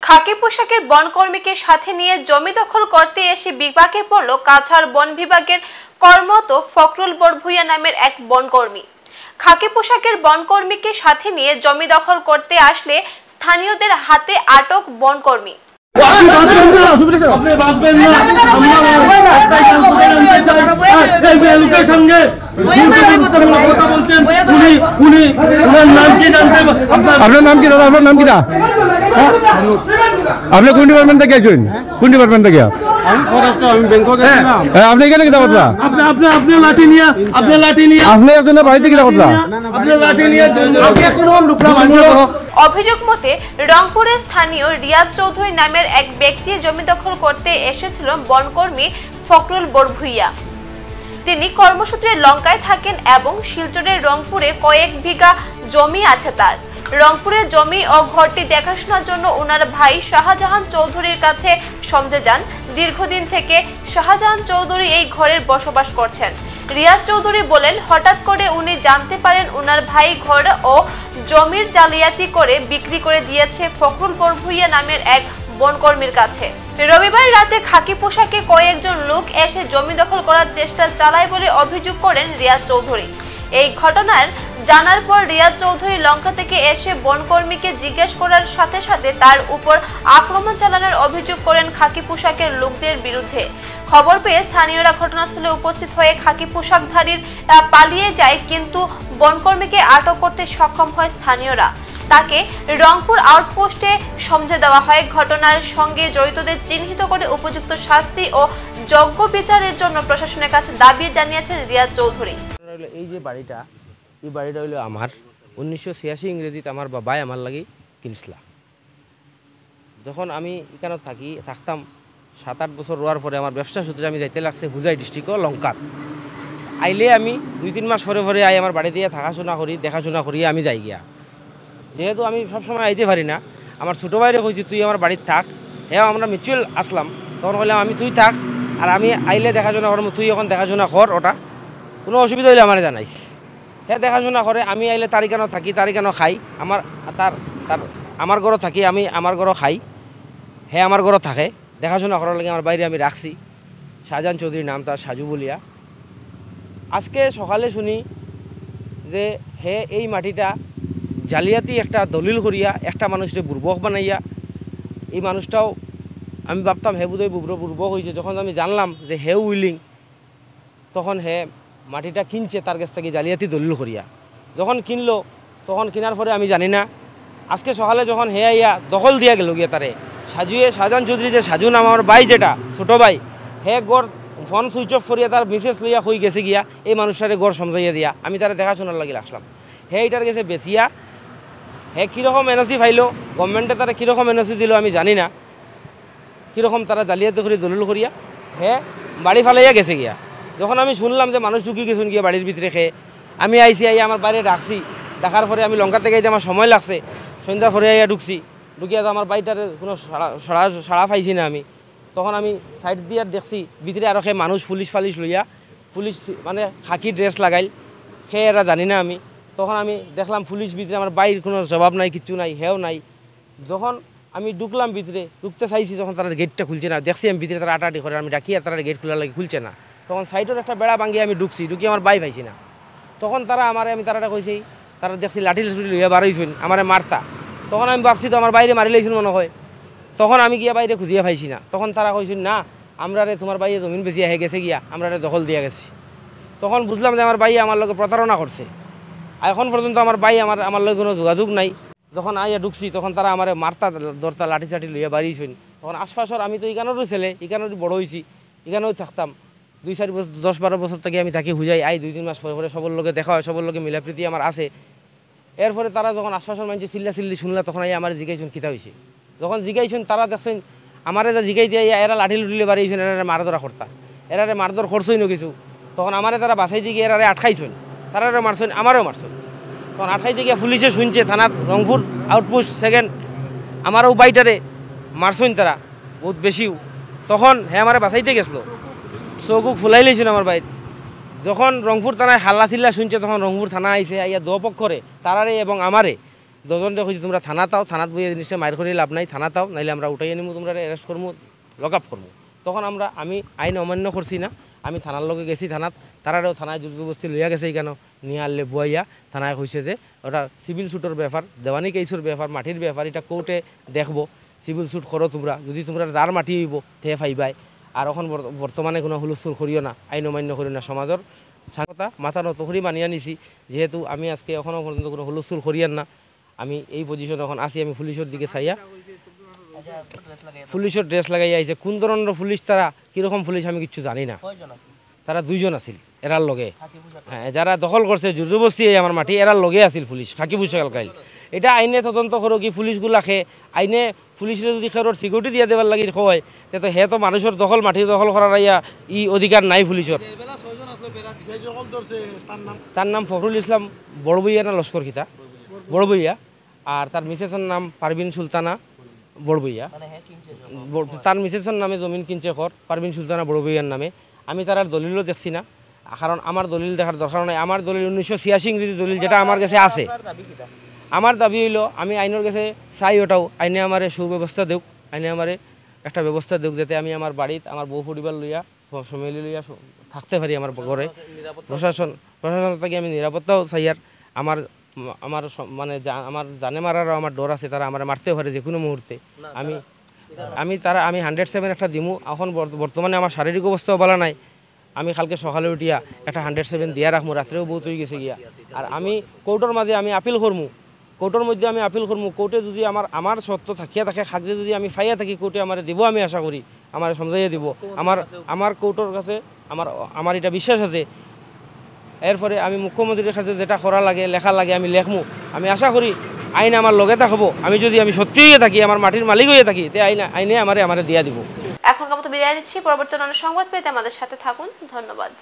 খাকি পোশাকের বনকর্মীকে সাথে নিয়ে জমি দখল করতে এসে বিপাকে পড়ল কাছাড় বন বিভাগের কর্মরত ফখরুল বরভুইয়া নামের এক বনকর্মী। খাকি পোশাকের বনকর্মীকে সাথে নিয়ে জমি দখল করতে আসলে স্থানীয়দের হাতে আটক বনকর্মী। আপনার নাম কি দাদা? আপনার নাম কি দা? আপনি কোন ডিপার্টমেন্ট থেকে আছেন? কোন ডিপার্টমেন্ট থেকে? আপনি এখানে কি দাবত? আপনি লাঠি নিয়ে আপনি একজনের বাড়িতে কি দাবত? অভিযোগ মতে রংপুরে স্থানীয় রিয়াদ চৌধুরী নামের এক ব্যক্তি জমি দখল করতে এসেছিল বনকর্মী ফখরুল বরভুইয়া। তিনি কর্মসূত্রে লঙ্কায় থাকেন এবং শিলচরের রংপুরে কয়েক বিঘা জমি আছে তার। রংপুরের জমি ও ঘরটি দেখাশোনার জন্য ওনার ভাই শাহজাহান চৌধুরীর কাছে সমঝে যান। দীর্ঘদিন থেকে শাহজাহান চৌধুরী এই ঘরের বসবাস করছেন। রিয়াদ চৌধুরী বলেন, হঠাৎ করে উনি জানতে পারেন ওনার ভাই ঘর ও জমির জালিয়াতি করে বিক্রি করে দিয়েছে ফখরুল বরভুইয়া নামের এক বনকর্মীর কাছে। রবিবার রাতে খাকি পোশাকে কয়েকজন লোক এসে জমি দখল করার চেষ্টা চালায় বলে অভিযোগ করেন রিয়াদ চৌধুরী। এই ঘটনার জানার পর রিয়াদ চৌধুরী লঙ্কা থেকে এসে বনকর্মীকে জিজ্ঞেস করার সাথে সাথে তার উপর আক্রমণ চালানোর অভিযোগ করেন খাকি পোশাকের লোকদের বিরুদ্ধে। খবর পেয়ে স্থানীয়রা ঘটনাস্থলে উপস্থিত হয়ে খাকি পোশাকধারীর পালিয়ে যায়, কিন্তু বনকর্মীকে আটক করতে সক্ষম হয় স্থানীয়রা। তাকে রংপুর আউটপোস্টে সমঝে দেওয়া হয়। ঘটনার সঙ্গে জড়িতদের চিহ্নিত করে উপযুক্ত শাস্তি ও যোগ্য বিচারের জন্য প্রশাসনের কাছে দাবি জানিয়েছেন রিয়াদ চৌধুরী। এই যে বাড়িটা, এই বাড়িটা হলো আমার 1986 ইংরেজিতে আমার বাবাই আমার লাগি কিনছিলা। যখন আমি এখানে থাকতাম 7-8 বছর রোয়ার পরে আমার ব্যবসা সূত্রে আমি যাইতে লাগছে হুজাই ডিস্ট্রিক্ট লঙ্কাত। আইলে আমি 2-3 মাস পরে আই আমার বাড়িতে দেখাশোনা করি আমি যাই গিয়া। যেহেতু আমি সবসময় আইতে পারি না, আমার ছোটো ভাইরে কইছি তুই আমার বাড়িতে থাক। হ্যাঁ, আমরা মিউচুয়াল আসলাম, তখন কইলাম আমি তুই থাক আর আমি আইলে দেখাশোনা করবো, তুই এখন দেখাশোনা কর, ওটা কোনো অসুবিধা হইলে আমার জানাইস। হ্যাঁ, দেখাশোনা করে, আমি আইলে তারিখানো থাকি, তারিখানো খাই, আমার ঘরও থাকি, আমি আমার ঘরও খাই। হ্যাঁ, আমার ঘরও থাকে, দেখাশোনা করার লাগে আমার বাইরে আমি রাখছি। শাহজাহান চৌধুরীর নাম তার, সাজু বলিয়া। আজকে সকালে শুনি যে হে এই মাটিটা জালিয়াতি একটা দলিল করিয়া একটা মানুষকে বুর্বক বানাইয়া, এই মানুষটাও আমি ভাবতাম হে বোধহয় বুর্বক হয়েছে। যখন আমি জানলাম যে হে উইলিং, তখন হে মাটিটা কিনছে তার কাছ থেকে জালিয়াতি দলিল করিয়া। যখন কিনলো, তখন কেনার পরে আমি জানি না, আজকে সকালে যখন হে আইয়া দখল দিয়া গেল গিয়া তারে শাহজাহান চৌধুরী যে সাজু নাম আমার ভাই, যেটা ছোটো ভাই, হে গড় ফোন সুইচ অফ করিয়া তার মেসেজ লইয়া হয়ে গেছে গিয়া এই মানুষটারে গড় সমঝাইয়া দিয়া আমি তারা দেখাশোনার লাগিয়ে আসলাম। হে এইটার গেছে বেচিয়া হে কীরকম এনওসি ফাইলো, গভর্নমেন্টে তারা কীরকম এনওসি দিল আমি জানি না, কীরকম তারা জালিয়াতি করে দলিল করিয়া হে বাড়ি ফালাইয়া গেছে গিয়া। যখন আমি শুনলাম যে মানুষ ঢুকি গেছুন গিয়া বাড়ির ভিতরে, খেয়ে আমি আইসি, আইয়া আমার বাইরে রাখছি। ডাকার পরে আমি লঙ্কা থেকে আইতে আমার সময় লাগছে, সন্ধ্যা করে আইয়া ঢুকিয়া তো আমার বাড়িটার কোনো সাড়া পাইছি না আমি। তখন আমি সাইড দিয়ে দেখছি ভিতরে আরও খেয়ে মানুষ পুলিশ লইয়া, পুলিশ মানে খাকি ড্রেস লাগাইল, খেয়ে এরা জানি না আমি। তখন আমি দেখলাম পুলিশ ভিতরে, আমার বাইর কোনো জবাব নাই, কিচ্ছু নাই, হেও নাই। যখন আমি ঢুকলাম ভিতরে, ঢুকতে চাইছি, তখন তারা গেটটা খুলছে না। দেখছি আমি ভিতরে তারা আটাআটি করে, আমি ডাকি আর তারা গেট খোলার লাগে খুলছে না। তখন সাইডের একটা বেড়া ভাঙিয়ে আমি ঢুকি আমার বাই পাইছি না। তখন তারা আমি তারাটা কইছি, তারা দেখছি লাঠি লইয়া বাড়াইছেন আমার মারতা। তখন আমি ভাবছি তো আমার বাইরে মারি লাইছেন মনে হয়। তখন আমি গিয়া বাইরে খুঁজিয়া পাইছি না। তখন তারা কইছেন না, আমরা তোমার বাইরে জমিন বেশি আহে গেছে গিয়া, আমরা দখল দিয়া গেছি। তখন বুঝলাম যে আমার ভাই আমার লগে প্রতারণা করছে। এখন পর্যন্ত আমার ভাই আমার লগে কোনো যোগাযোগ নাই। যখন আইয়া ঢুকছি, তখন তারা আমার মারতা দরতা লাঠি চাঠি লইয়া বাড়িয়েছেন। তখন আশপাশর আমি তো এখানেরও ছেলে, এখানেরও বড় হয়েছি, এখানেও থাকতাম 2-4 বছর 10-12 বছর থেকে আমি তাকে হুজাই আই। 2-3 মাস পরে সবার লোকে দেখা হয়, সবার লোকে মিলাপ্রীতি আমার আছে। এরপরে তারা যখন আশপাশের মানুষ চিল্লি শুনলা, তখন আই আমার জিজ্ঞাসন কিতা হয়েছে। যখন জিজ্ঞাসন, তারা দেখছেন আমারে যা জিজ্ঞাইতে এরা লাঠি লুটিলে বাড়িয়েছেন, এরা মারধরা করতা, এরারে মারধর করছই না কিছু। তখন আমারে তারা বাসাই দিয়ে এরারে আটকাইছেন, তারারে মারছেন, আমারও মারছেন। তখন আটকাইতে গিয়ে পুলিশে শুনছে, থানাত রংপুর আউটপোস্ট 2 আমারও বাইটারে মারছেন তারা বহুত বেশিও। তখন হ্যাঁ আমারে বাসাইতে গেছিলো, চৌকুক ফুলাই লইছিল আমার বাইর। যখন রংপুর থানায় হাল্লা চিল্লা শুনছে, তখন রংপুর থানা আইসে, আইয়া দুপক্ষরে তারারে এবং আমারে দশজনরে কইছি তোমরা থানা তাও, থানাত বইয়ে জিনিসটা মায়ের করে লাভ নাই, থানা তাও, নাইলে আমরা উঠাই আনিমু, তোমরা অ্যারেস্ট করবো, লক আপ করবো। তখন আমি আইন অমান্য করছি না, আমি থানার লগে গেছি, তারাও থানায় জবরদস্তি লইয়া গেছে, কেন নিয়ে আনলে বুয়াইয়া থানায় কইছে যে ওটা সিভিল সুটের ব্যাপার, দেওয়ানি কেসের ব্যাপার, মাটির ব্যাপার, এটা কোর্টে দেখবো, সিভিল সুট করো তোমরা, যদি তোমরা যার মাটি হইব তে ফাইবাই। আর এখন বর্তমানে কোনো হুলস্থুল করিও না, আইন অমান্য করিও না, সমাজের স্বাধীনতা মাথা নত করি মানিয়া নিছি। যেহেতু আমি আজকে এখনও পর্যন্ত কোনো হুলস্থুল করিয়ান না, আমি এই পজিশন এখন আসি, আমি পুলিশের দিকে চাইয়া, পুলিশের ড্রেস লাগাই আইছে, কোন ধরনের পুলিশ, তারা কীরকম পুলিশ আমি কিছু জানি না। তারা 2 জন আছিল এরার লগে, হ্যাঁ, যারা দখল করছে জোরজবস্তি আমার মাটি, এরার লগে আছিল পুলিশ খাকি পোশাক গাইল। এটা আইনে তদন্ত করো কি পুলিশগুলাকে, আইনে পুলিশের যদি খেরোর সিকিউরিটি দিয়ে দেবার লাগে হয়, তো হে তো মানুষের দখল, মাটি দখল করার অধিকার নাই পুলিশের। তার নাম ফখরুল ইসলাম বড়বইয়া না লস্কর খিতা বড়বইয়া, আর তার মিসেসের নাম পারভিন সুলতানা বড়বইয়া। তার মিসেসের নামে জমিন কিনছে ঘর, পারভিন সুলতানা বড়বইয়ার নামে। আমি তার আর দলিলও দেখছি না, কারণ আমার দলিল দেখার দরকার নাই। আমার দলিল 1986 ইংরেজি দলিল, যেটা আমার কাছে আছে। আমার দাবি হইল আমি আইনের কাছে চাই ওটাও আইনে আমারে সুব্যবস্থা দেওক, আইনে আমারে একটা ব্যবস্থা দেওক, যাতে আমি আমার বাড়িত আমার বউ পরিবার লইয়া ফ্যামিলি লইয়া থাকতে পারি আমার ঘরে। প্রশাসন থেকে আমি নিরাপত্তাও চাই। আর আমার মানে আমার জানে মারারও আমার ডর আছে, তারা আমার মারতেও পারে যে কোনো মুহূর্তে। আমি 107 একটা দিমু। এখন বর্তমানে আমার শারীরিক অবস্থাও ভালো নাই, আমি কালকে সকালে উঠিয়া একটা 107 দিয়া রাখবো, রাত্রেও বহুত হয়ে গেছে গিয়া। আর আমি কোর্টের মাঝে আমি আপিল করবো, কোর্টের মধ্যে আমি আপিল করবো। কোর্টে যদি আমার সত্য থাকিয়া থাকে, কাগজে যদি আমি ফাইয়া থাকি, কোর্টে আমার দিব, আমি আশা করি আমার সমঝাইয়া দিব। আমার কোর্টের কাছে আমার এটা বিশ্বাস আছে। এরপরে আমি মুখ্যমন্ত্রীর কাছে যেটা করা লাগে, লেখা লাগে, আমি লেখমু। আমি আশা করি আইন আমার লগে থাকবো। আমি যদি সত্যি হয়ে থাকি, আমার মাটির মালিক হয়ে থাকি, তে আইনে আমারে দিয়া দিব। এখনকার মতো বিদায় নিচ্ছি। পরবর্তী অন্য সংবাদ পেতে আমাদের সাথে থাকুন। ধন্যবাদ।